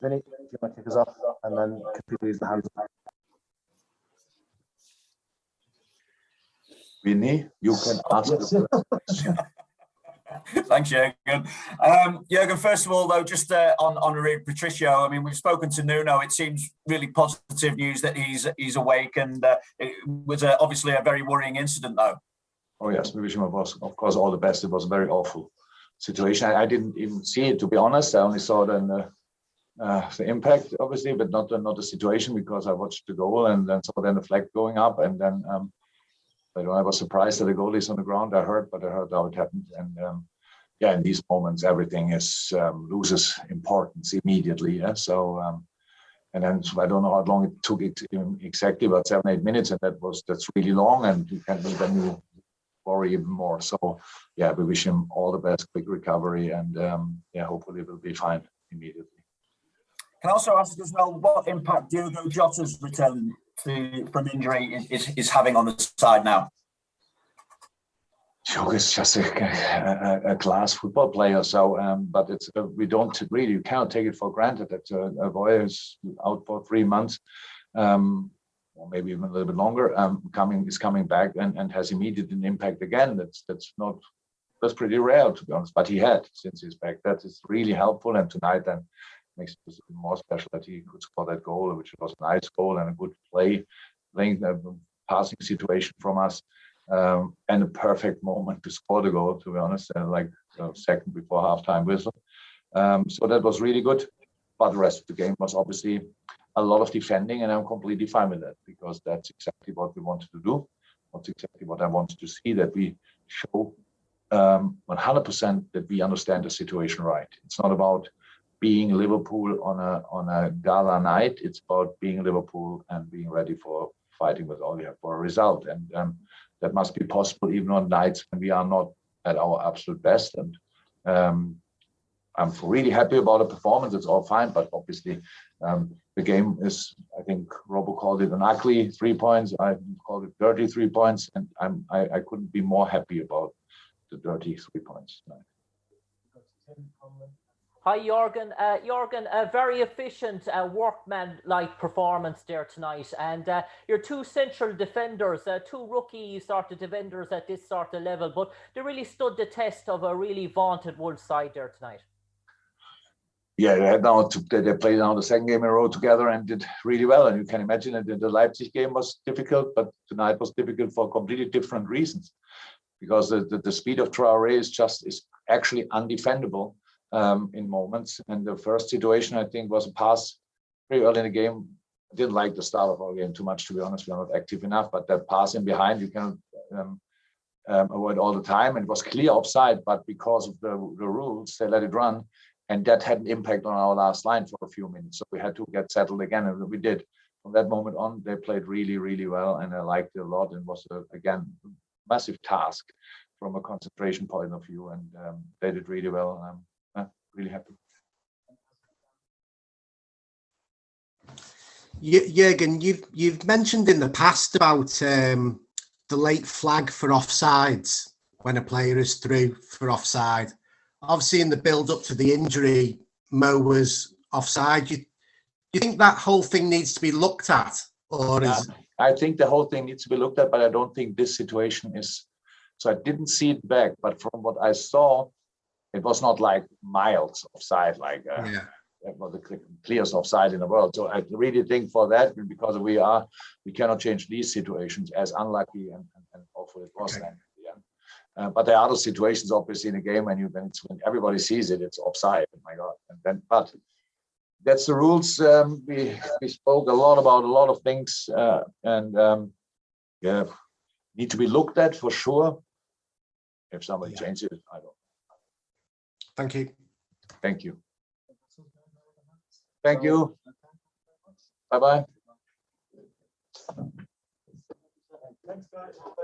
Vinny, do you want to kick us off and then completely use the hands? Vinny, you can ask the question. Thanks, Jurgen. Jurgen, first of all, though, just on Rui Patricio, I mean, we've spoken to Nuno. It seems really positive news that he's awake, and it was obviously a very worrying incident, though. Oh yes, we wish him, of course, all the best. It was a very awful situation. I didn't even see it, to be honest. I only saw then the impact, obviously, but not the situation, because I watched the goal and then saw then the flag going up, and then I was surprised that the goal is on the ground. I heard how it happened, and yeah, in these moments, everything loses importance immediately. Yeah, so and then I don't know how long it took exactly, about 7-8 minutes, and that's really long, and you can even worry even more. So yeah, we wish him all the best, quick recovery, and yeah, hopefully it will be fine immediately. Can I also ask as well what impact Diogo Jota's return from injury is having on the side now? Diogo is just a class football player, so but it's we don't really, you cannot take it for granted that a boy is out for 3 months, or maybe even a little bit longer, is coming back and has immediate impact again. That's pretty rare, to be honest, but he had since he's back. That is really helpful, and tonight then makes it even more special that he could score that goal, which was a nice goal and a good playing passing situation from us, and a perfect moment to score the goal, to be honest, like second before halftime whistle. So that was really good, but the rest of the game was obviously a lot of defending, and I'm completely fine with that, because that's exactly what we wanted to do. That's exactly what I wanted to see, that we show 100% that we understand the situation right. It's not about being Liverpool on a gala night. It's about being Liverpool and being ready for fighting with all we have for a result. And that must be possible even on nights when we are not at our absolute best. And I'm really happy about the performance. It's all fine, but obviously the game is, I think Robo called it an ugly 3 points. I called it dirty 3 points, and I couldn't be more happy about the dirty 3 points tonight. Hi, Jurgen. Jurgen, a very efficient workman-like performance there tonight. And your two central defenders, two rookie sort of defenders at this sort of level, but they really stood the test of a really vaunted Wolves side there tonight. Yeah, they played now the second game in a row together and did really well. And you can imagine that the Leipzig game was difficult, but tonight was difficult for completely different reasons. Because the speed of Traoré is actually undefendable in moments. And the first situation, I think, was a pass very early in the game. I didn't like the start of our game too much, to be honest. We are not active enough, but that pass in behind, you can avoid all the time. And it was clear offside, but because of the rules, they let it run. And that had an impact on our last line for a few minutes. So we had to get settled again, and we did. From that moment on, they played really, really well, and I liked it a lot. And was, again, massive task from a concentration point of view, and they did really well. I'm really happy. Jurgen, you've mentioned in the past about the late flag for offsides when a player is through for offside. Obviously, in the build-up to the injury, Mo was offside. Do you think that whole thing needs to be looked at, or is? I think the whole thing needs to be looked at, but I don't think this situation is. So I didn't see it back, but from what I saw, it was not like miles offside, like it was the clearest offside in the world. So I really think for that, because we cannot change these situations, as unlucky and awful it was then. But there are other situations, obviously, in the game when everybody sees it, it's offside. Oh my God! But that's the rules. We spoke a lot about a lot of things, and need to be looked at for sure. If somebody changes it, I don't know. Thank you. Thank you. Thank you. Bye bye. Thanks, guys.